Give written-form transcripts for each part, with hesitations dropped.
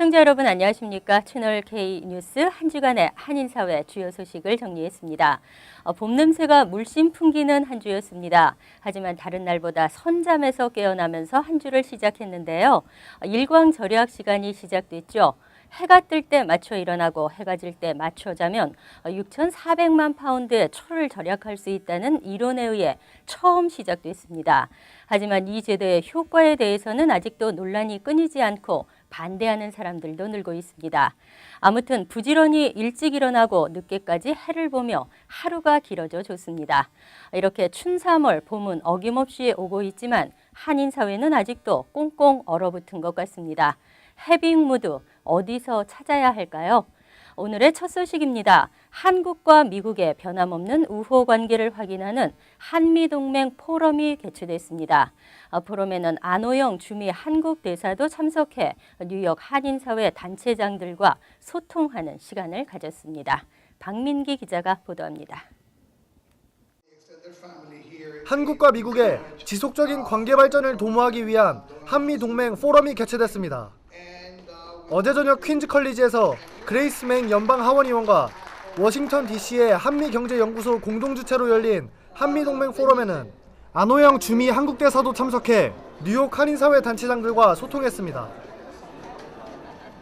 시청자 여러분 안녕하십니까? 채널 K 뉴스 한 주간의 한인사회 주요 소식을 정리했습니다. 봄 냄새가 물씬 풍기는 한 주였습니다. 하지만 다른 날보다 선잠에서 깨어나면서 한 주를 시작했는데요. 일광 절약 시간이 시작됐죠. 해가 뜰 때 맞춰 일어나고 해가 질 때 맞춰 자면 6,400만 파운드의 초를 절약할 수 있다는 이론에 의해 처음 시작됐습니다. 하지만 이 제도의 효과에 대해서는 아직도 논란이 끊이지 않고 반대하는 사람들도 늘고 있습니다. 아무튼 부지런히 일찍 일어나고 늦게까지 해를 보며 하루가 길어져 좋습니다. 이렇게 춘 3월 봄은 어김없이 오고 있지만 한인 사회는 아직도 꽁꽁 얼어붙은 것 같습니다. 해빙 무드 어디서 찾아야 할까요? 오늘의 첫 소식입니다. 한국과 미국의 변함없는 우호 관계를 확인하는 한미동맹 포럼이 개최됐습니다. 포럼에는 안호영 주미 한국 대사도 참석해 뉴욕 한인사회 단체장들과 소통하는 시간을 가졌습니다. 박민기 기자가 보도합니다. 한국과 미국의 지속적인 관계 발전을 도모하기 위한 한미동맹 포럼이 개최됐습니다. 어제 저녁 퀸즈 컬리지에서 그레이스 맹 연방 하원의원과 워싱턴 DC의 한미경제연구소 공동주최로 열린 한미동맹 포럼에는 안호영 주미 한국 대사도 참석해 뉴욕 한인사회 단체장들과 소통했습니다.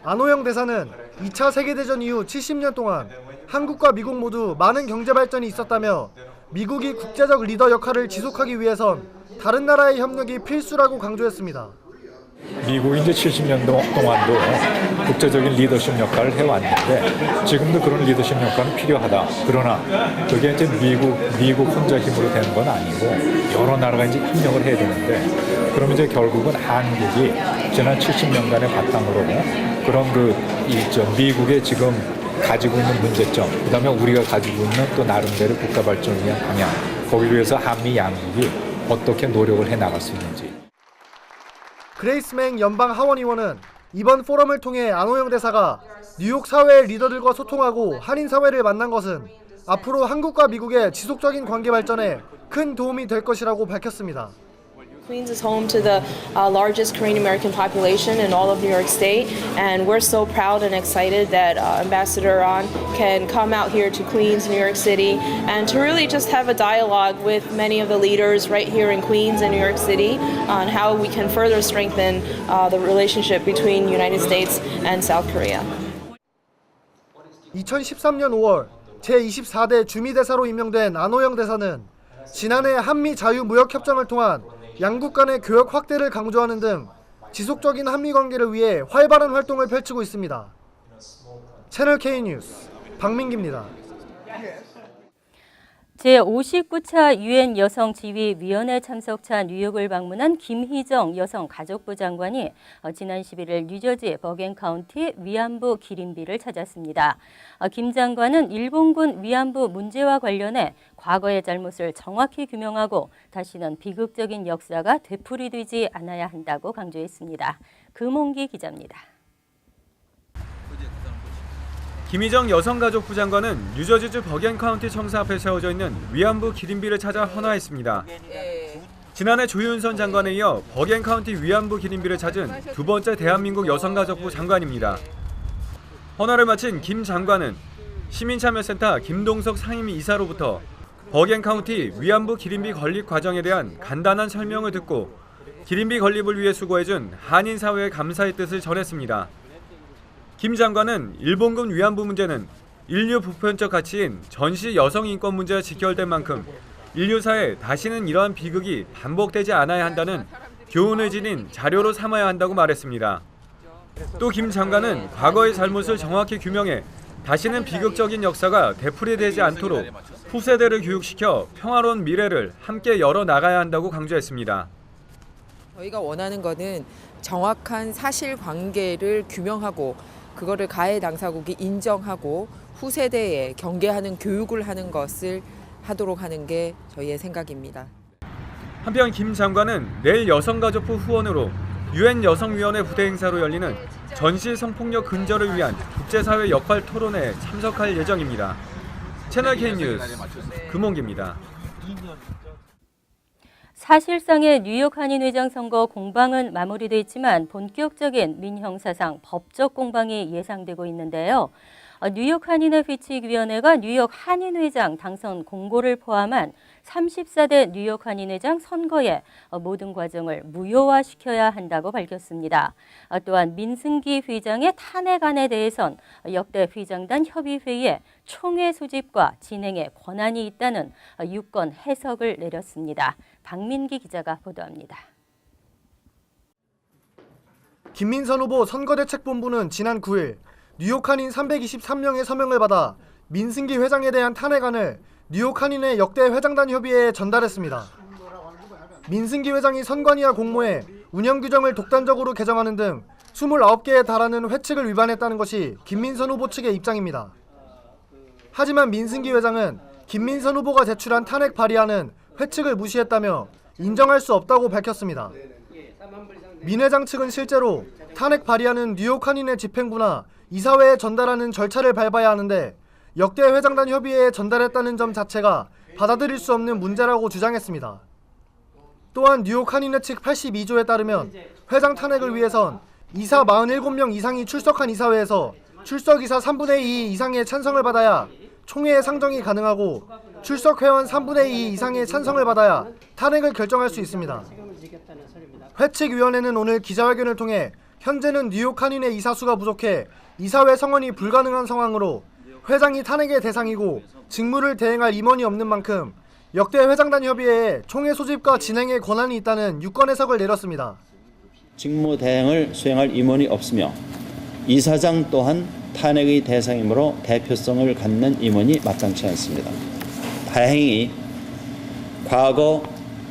안호영 대사는 2차 세계대전 이후 70년 동안 한국과 미국 모두 많은 경제 발전이 있었다며 미국이 국제적 리더 역할을 지속하기 위해선 다른 나라의 협력이 필수라고 강조했습니다. 미국이 이제 70년 동안도 국제적인 리더십 역할을 해왔는데 지금도 그런 리더십 역할은 필요하다. 그러나 그게 이제 미국 혼자 힘으로 되는 건 아니고 여러 나라가 이제 협력을 해야 되는데 그러면 이제 결국은 한국이 지난 70년간의 바탕으로 그런 미국의 지금 가지고 있는 문제점, 그다음에 우리가 가지고 있는 또 나름대로 국가 발전을 위한 방향, 거기를 위해서 한미 양국이 어떻게 노력을 해 나갈 수 있는지. 그레이스 맹 연방 하원의원은 이번 포럼을 통해 안호영 대사가 뉴욕 사회의 리더들과 소통하고 한인 사회를 만난 것은 앞으로 한국과 미국의 지속적인 관계 발전에 큰 도움이 될 것이라고 밝혔습니다. Queens is home to the largest Korean American population in all of New York State, and we're so proud and excited that Ambassador An can come out here to Queens, New York City, and to really just have a dialogue with many of the leaders right here in Queens and New York City on how we can further strengthen the relationship between the United States and South Korea. 2013년 5월 제24대 주미대사로 임명된 안호영 대사는 지난해 한미 자유무역협정을 통한 양국 간의 교역 확대를 강조하는 등 지속적인 한미 관계를 위해 활발한 활동을 펼치고 있습니다. 채널 K 뉴스 박민기입니다. 제59차 유엔 여성지휘위원회 참석차 뉴욕을 방문한 김희정 여성가족부 장관이 지난 11일 뉴저지 버겐 카운티 위안부 기린비를 찾았습니다. 김 장관은 일본군 위안부 문제와 관련해 과거의 잘못을 정확히 규명하고 다시는 비극적인 역사가 되풀이되지 않아야 한다고 강조했습니다. 금홍기 기자입니다. 김희정 여성가족부 장관은 뉴저지주 버겐 카운티 청사 앞에 세워져 있는 위안부 기린비를 찾아 헌화했습니다. 지난해 조윤선 장관에 이어 버겐 카운티 위안부 기린비를 찾은 두 번째 대한민국 여성가족부 장관입니다. 헌화를 마친 김 장관은 시민참여센터 김동석 상임위 이사로부터 버겐 카운티 위안부 기린비 건립 과정에 대한 간단한 설명을 듣고 기린비 건립을 위해 수고해준 한인 사회의 감사의 뜻을 전했습니다. 김 장관은 일본군 위안부 문제는 인류 보편적 가치인 전시 여성 인권 문제와 직결된 만큼 인류사에 다시는 이러한 비극이 반복되지 않아야 한다는 교훈을 지닌 자료로 삼아야 한다고 말했습니다. 또 김 장관은 과거의 잘못을 정확히 규명해 다시는 비극적인 역사가 되풀이되지 않도록 후세대를 교육시켜 평화로운 미래를 함께 열어나가야 한다고 강조했습니다. 저희가 원하는 것은 정확한 사실관계를 규명하고 그거를 가해 당사국이 인정하고 후세대에 경계하는 교육을 하는 것을 하도록 하는 게 저희의 생각입니다. 한편 김 장관은 내일 여성가족부 후원으로 유엔 여성위원회 부대 행사로 열리는 전시 성폭력 근절을 위한 국제사회 역할 토론회에 참석할 예정입니다. 채널 K 뉴스 금홍기입니다. 사실상의 뉴욕 한인회장 선거 공방은 마무리됐지만 본격적인 민형사상 법적 공방이 예상되고 있는데요. 뉴욕 한인회 회칙위원회가 뉴욕 한인회장 당선 공고를 포함한 34대 뉴욕 한인회장 선거의 모든 과정을 무효화시켜야 한다고 밝혔습니다. 또한 민승기 회장의 탄핵안에 대해선 역대 회장단 협의회에 총회 소집과 진행에 권한이 있다는 유권 해석을 내렸습니다. 박민기 기자가 보도합니다. 김민선 후보 선거대책본부는 지난 9일 뉴욕 한인 323명의 서명을 받아 민승기 회장에 대한 탄핵안을 뉴욕 한인회 역대 회장단 협의회에 전달했습니다. 민승기 회장이 선관위와 공모해 운영 규정을 독단적으로 개정하는 등 29개에 달하는 회칙을 위반했다는 것이 김민선 후보 측의 입장입니다. 하지만 민승기 회장은 김민선 후보가 제출한 탄핵 발의안은 회칙을 무시했다며 인정할 수 없다고 밝혔습니다. 민 회장 측은 실제로 탄핵 발의안은 뉴욕 한인회 집행부나 이사회에 전달하는 절차를 밟아야 하는데 역대 회장단 협의회에 전달했다는 점 자체가 받아들일 수 없는 문제라고 주장했습니다. 또한 뉴욕 한인회 측 82조에 따르면 회장 탄핵을 위해선 이사 47명 이상이 출석한 이사회에서 출석 이사 3분의 2 이상의 찬성을 받아야 총회의 상정이 가능하고 출석 회원 3분의 2 이상의 찬성을 받아야 탄핵을 결정할 수 있습니다. 회칙위원회는 오늘 기자회견을 통해 현재는 뉴욕 한인회 이사수가 부족해 이사회 성원이 불가능한 상황으로 회장이 탄핵의 대상이고 직무를 대행할 임원이 없는 만큼 역대 회장단 협의회에 총회 소집과 진행의 권한이 있다는 유권 해석을 내렸습니다. 직무 대행을 수행할 임원이 없으며 이사장 또한 탄핵의 대상이므로 대표성을 갖는 임원이 마땅치 않습니다. 다행히 과거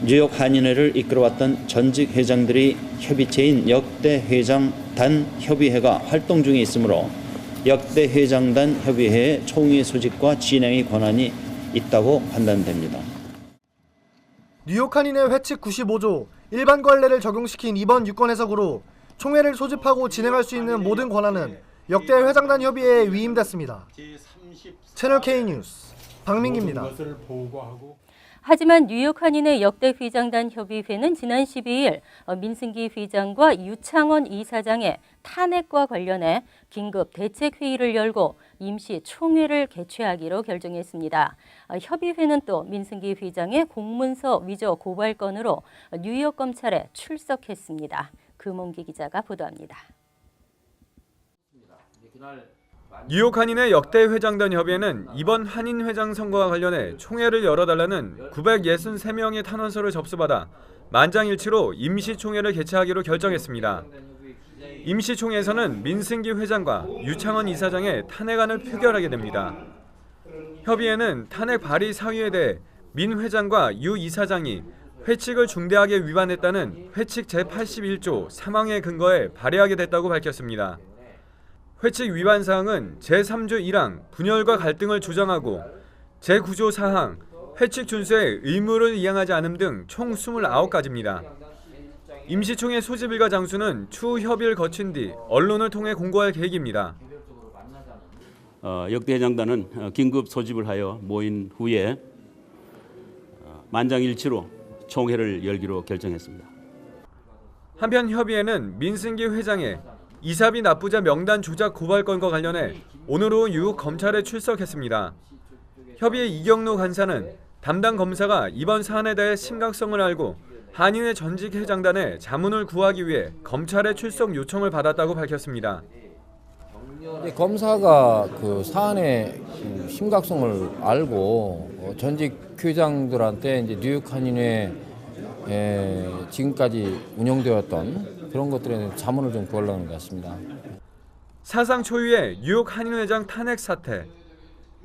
뉴욕 한인회를 이끌어왔던 전직 회장들이 협의체인 역대 회장단 협의회가 활동 중에 있으므로 역대 회장단 협의회의 총회 소집과 진행의 권한이 있다고 판단됩니다. 뉴욕 한인회 회칙 95조 일반 관례를 적용시킨 이번 유권 해석으로 총회를 소집하고 진행할 수 있는 모든 권한은 역대 회장단 협의회에 위임됐습니다. 채널 K 뉴스 박민기입니다. 하지만 뉴욕 한인회 역대 회장단 협의회는 지난 12일 민승기 회장과 유창원 이사장의 탄핵과 관련해 긴급 대책회의를 열고 임시 총회를 개최하기로 결정했습니다. 협의회는 또 민승기 회장의 공문서 위조 고발 건으로 뉴욕 검찰에 출석했습니다. 금홍기 기자가 보도합니다. 뉴욕 한인회 역대 회장단 협의회는 이번 한인 회장 선거와 관련해 총회를 열어달라는 963명의 탄원서를 접수받아 만장일치로 임시총회를 개최하기로 결정했습니다. 임시총회에서는 민승기 회장과 유창원 이사장의 탄핵안을 표결하게 됩니다. 협의회는 탄핵 발의 사유에 대해 민 회장과 유 이사장이 회칙을 중대하게 위반했다는 회칙 제81조 3항에 근거해 발의하게 됐다고 밝혔습니다. 회칙 위반 사항은 제3조 1항 분열과 갈등을 조장하고 제9조 4항 회칙 준수의 의무를 이행하지 않음 등 총 29가지입니다. 임시총회 소집일과 장소는 추후 협의를 거친 뒤 언론을 통해 공고할 계획입니다. 역대 회장단은 긴급 소집을 하여 모인 후에 만장일치로 총회를 열기로 결정했습니다. 한편 협의회는 민승기 회장의 이사비 납부자 명단 조작 고발 건과 관련해 오늘 오후 뉴욕 검찰에 출석했습니다. 협의회 이경로 간사는 담당 검사가 이번 사안에 대해 심각성을 알고 한인회 전직 회장단에 자문을 구하기 위해 검찰에 출석 요청을 받았다고 밝혔습니다. 검사가 그 사안의 심각성을 알고 전직 회장들한테 이제 뉴욕 한인회 지금까지 운영되었던 그런 것들에 대한 자문을 좀 구하려는 것 같습니다. 사상 초유의 뉴욕 한인회장 탄핵 사태.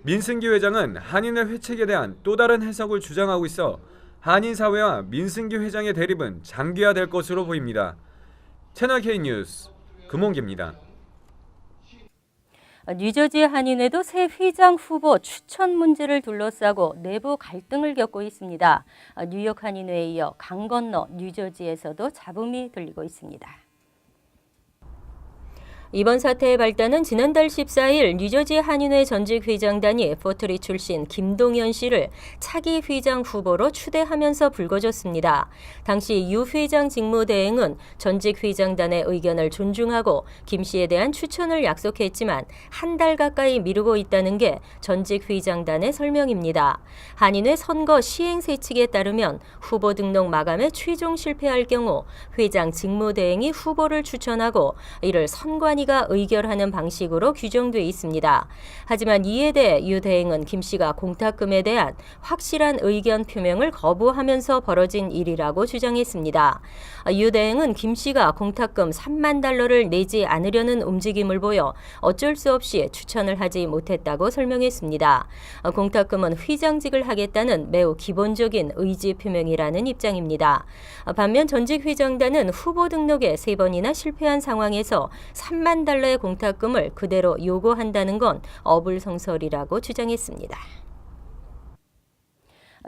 민승기 회장은 한인회 회칙에 대한 또 다른 해석을 주장하고 있어 한인사회와 민승기 회장의 대립은 장기화될 것으로 보입니다. 채널 K 뉴스 금홍기입니다. 뉴저지 한인회도 새 회장 후보 추천 문제를 둘러싸고 내부 갈등을 겪고 있습니다. 뉴욕 한인회에 이어 강 건너 뉴저지에서도 잡음이 들리고 있습니다. 이번 사태의 발단은 지난달 14일 뉴저지 한인회 전직 회장단이 포트리 출신 김동연 씨를 차기 회장 후보로 추대하면서 불거졌습니다. 당시 유 회장 직무대행은 전직 회장단의 의견을 존중하고 김 씨에 대한 추천을 약속했지만 한 달 가까이 미루고 있다는 게 전직 회장단의 설명입니다. 한인회 선거 시행세칙에 따르면 후보 등록 마감에 최종 실패할 경우 회장 직무대행이 후보를 추천하고 이를 선관위가 의결하는 방식으로 규정돼 있습니다. 하지만 이에 대해 유 대행은 김 씨가 공탁금에 대한 확실한 의견 표명을 거부하면서 벌어진 일이라고 주장했습니다. 유 대행은 김 씨가 공탁금 3만 달러를 내지 않으려는 움직임을 보여 어쩔 수 없이 추천을 하지 못했다고 설명했습니다. 공탁금은 회장직을 하겠다는 매우 기본적인 의지 표명이라는 입장입니다. 반면 전직 회장단은 후보 등록에 3번이나 실패한 상황에서 3만 달러의 공탁금을 그대로 요구한다는 건 어불성설이라고 주장했습니다.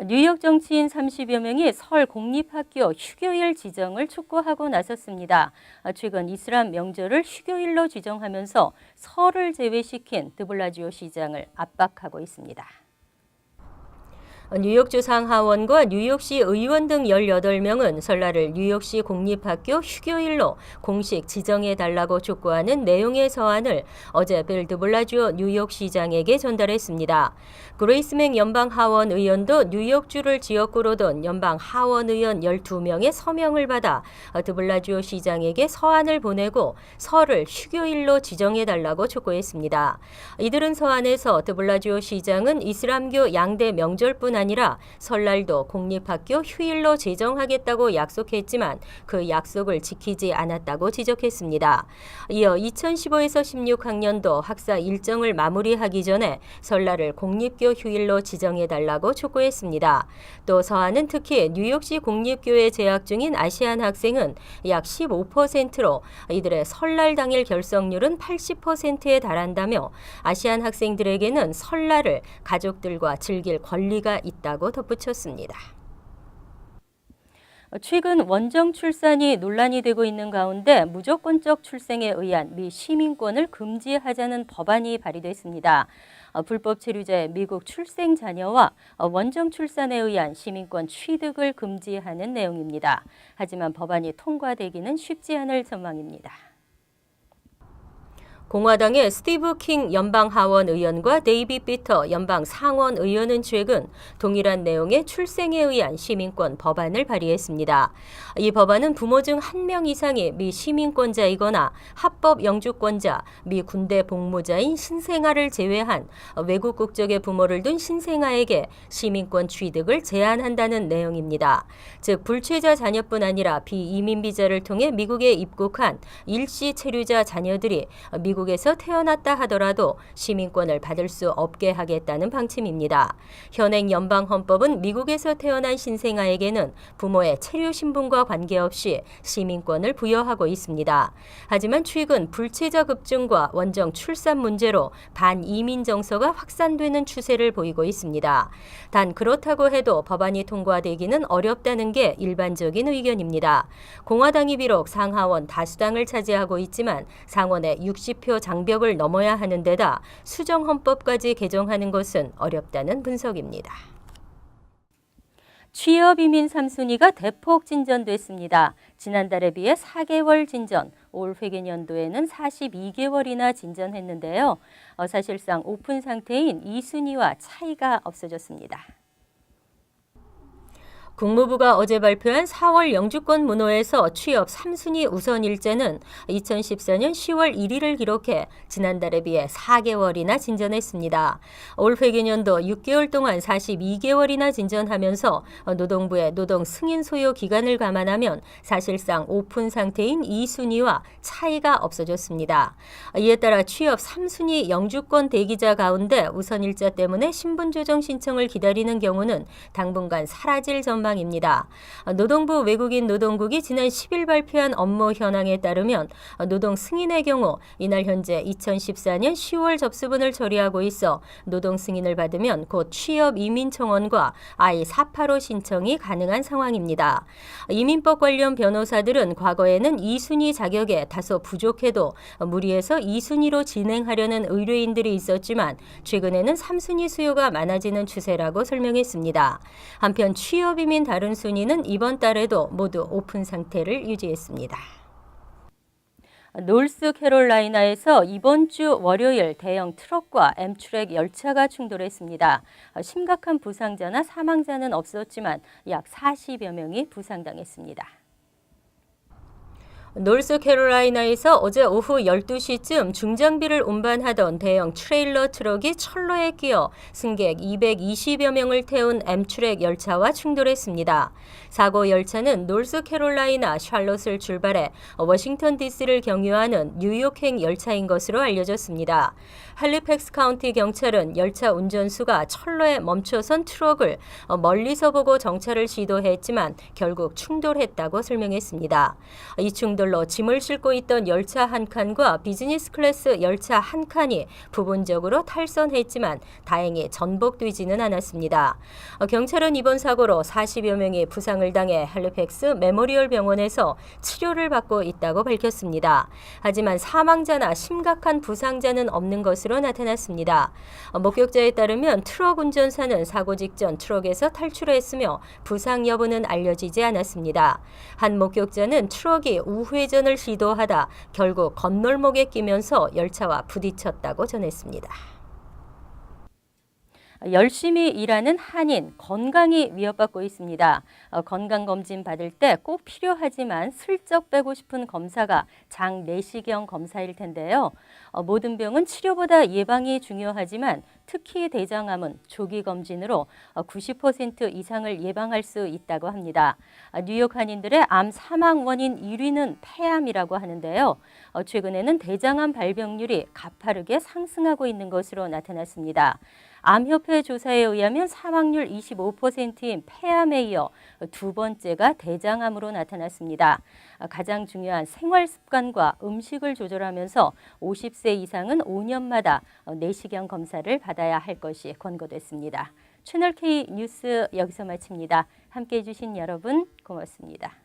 뉴욕 정치인 30여 명이 설 공립학교 휴교일 지정을 촉구하고 나섰습니다. 최근 이슬람 명절을 휴교일로 지정하면서 설을 제외시킨 드블라지오 시장을 압박하고 있습니다. 뉴욕주 상하원과 뉴욕시 의원 등 18명은 설날을 뉴욕시 공립학교 휴교일로 공식 지정해달라고 촉구하는 내용의 서한을 어제 빌 드블라지오 뉴욕시장에게 전달했습니다. 그레이스맹 연방하원 의원도 뉴욕주를 지역구로 둔 연방하원 의원 12명의 서명을 받아 드블라지오 시장에게 서한을 보내고 설을 휴교일로 지정해달라고 촉구했습니다. 이들은 서한에서 드블라지오 시장은 이슬람교 양대 명절뿐 아니라 설날도 공립학교 휴일로 제정하겠다고 약속했지만 그 약속을 지키지 않았다고 지적했습니다. 이어 2015에서 16학년도 학사 일정을 마무리하기 전에 설날을 공립교 휴일로 지정해달라고 촉구했습니다. 또 서한은 특히 뉴욕시 공립교에 재학 중인 아시안 학생은 약 15%로 이들의 설날 당일 결석률은 80%에 달한다며 아시안 학생들에게는 설날을 가족들과 즐길 권리가 있다고 덧붙였습니다. 최근 원정 출산이 논란이 되고 있는 가운데 무조건적 출생에 의한 미 시민권을 금지하자는 법안이 발의됐습니다. 불법 체류자의 미국 출생 자녀와 원정 출산에 의한 시민권 취득을 금지하는 내용입니다. 하지만 법안이 통과되기는 쉽지 않을 전망입니다. 공화당의 스티브 킹 연방하원 의원과 데이빗 비터 연방 상원 의원은 최근 동일한 내용의 출생에 의한 시민권 법안을 발의했습니다. 이 법안은 부모 중 1명 이상이 미 시민권자이거나 합법 영주권자, 미 군대 복무자인 신생아를 제외한 외국 국적의 부모를 둔 신생아에게 시민권 취득을 제한한다는 내용입니다. 즉 불체자 자녀뿐 아니라 비이민 비자를 통해 미국에 입국한 일시 체류자 자녀들이 미국에서 태어났다 하더라도 시민권을 받을 수 없게 하겠다는 방침입니다. 현행 연방헌법은 미국에서 태어난 신생아에게는 부모의 체류 신분과 관계없이 시민권을 부여하고 있습니다. 하지만 최근 불체자 급증과 원정 출산 문제로 반이민 정서가 확산되는 추세를 보이고 있습니다. 단 그렇다고 해도 법안이 통과되기는 어렵다는 게 일반적인 의견입니다. 공화당이 비록 상하원 다수당을 차지하고 있지만 상원의 60표 장벽을 넘어야 하는 데다 수정헌법까지 개정하는 것은 어렵다는 분석입니다. 취업 이민 3순위가 대폭 진전됐습니다. 지난달에 비해 4개월 진전, 올 회계년도에는 42개월이나 진전했는데요. 사실상 오픈 상태인 2순위와 차이가 없어졌습니다. 국무부가 어제 발표한 4월 영주권 문호에서 취업 3순위 우선 일자는 2014년 10월 1일을 기록해 지난달에 비해 4개월이나 진전했습니다. 올 회계년도 6개월 동안 42개월이나 진전하면서 노동부의 노동 승인 소요 기간을 감안하면 사실상 오픈 상태인 2순위와 차이가 없어졌습니다. 이에 따라 취업 3순위 영주권 대기자 가운데 우선 일자 때문에 신분 조정 신청을 기다리는 경우는 당분간 사라질 전망입니다. 전망입니다. 노동부 외국인 노동국이 지난 10일 발표한 업무 현황에 따르면 노동 승인의 경우 이날 현재 2014년 10월 접수분을 처리하고 있어 노동 승인을 받으면 곧 취업 이민 청원과 I-485 신청이 가능한 상황입니다. 이민법 관련 변호사들은 과거에는 2순위 자격에 다소 부족해도 무리해서 2순위로 진행하려는 의뢰인들이 있었지만 최근에는 3순위 수요가 많아지는 추세라고 설명했습니다. 한편 취업 이민 다른 순위는 이번 달에도 모두 오픈 상태를 유지했습니다. 노스캐롤라이나에서 이번 주 월요일 대형 트럭과 엠트랙 열차가 충돌했습니다. 심각한 부상자나 사망자는 없었지만 약 40여 명이 부상당했습니다. 노스캐롤라이나에서 어제 오후 12시쯤 중장비를 운반하던 대형 트레일러 트럭이 철로에 끼어 승객 220여 명을 태운 엠트랙 열차와 충돌했습니다. 사고 열차는 노스캐롤라이나 샬롯을 출발해 워싱턴 DC를 경유하는 뉴욕행 열차인 것으로 알려졌습니다. 할리팩스 카운티 경찰은 열차 운전수가 철로에 멈춰선 트럭을 멀리서 보고 정차를 시도했지만 결국 충돌했다고 설명했습니다. 이 충돌로 짐을 싣고 있던 열차 한 칸과 비즈니스 클래스 열차 한 칸이 부분적으로 탈선했지만 다행히 전복되지는 않았습니다. 경찰은 이번 사고로 40여 명이 부상을 당해 할리팩스 메모리얼 병원에서 치료를 받고 있다고 밝혔습니다. 하지만 사망자나 심각한 부상자는 없는 것으로 나타났습니다. 목격자에 따르면 트럭 운전사는 사고 직전 트럭에서 탈출했으며 부상 여부는 알려지지 않았습니다. 한 목격자는 트럭이 우회전을 시도하다 결국 건널목에 끼면서 열차와 부딪혔다고 전했습니다. 열심히 일하는 한인, 건강이 위협받고 있습니다. 건강검진 받을 때 꼭 필요하지만 슬쩍 빼고 싶은 검사가 장 내시경 검사일 텐데요. 모든 병은 치료보다 예방이 중요하지만 특히 대장암은 조기 검진으로 90% 이상을 예방할 수 있다고 합니다. 뉴욕 한인들의 암 사망 원인 1위는 폐암이라고 하는데요. 최근에는 대장암 발병률이 가파르게 상승하고 있는 것으로 나타났습니다. 암협회 조사에 의하면 사망률 25%인 폐암에 이어 두 번째가 대장암으로 나타났습니다. 가장 중요한 생활 습관과 음식을 조절하면서 50세 이상은 5년마다 내시경 검사를 받아야 할 것이 권고됐습니다. 채널K 뉴스 여기서 마칩니다. 함께해 주신 여러분 고맙습니다.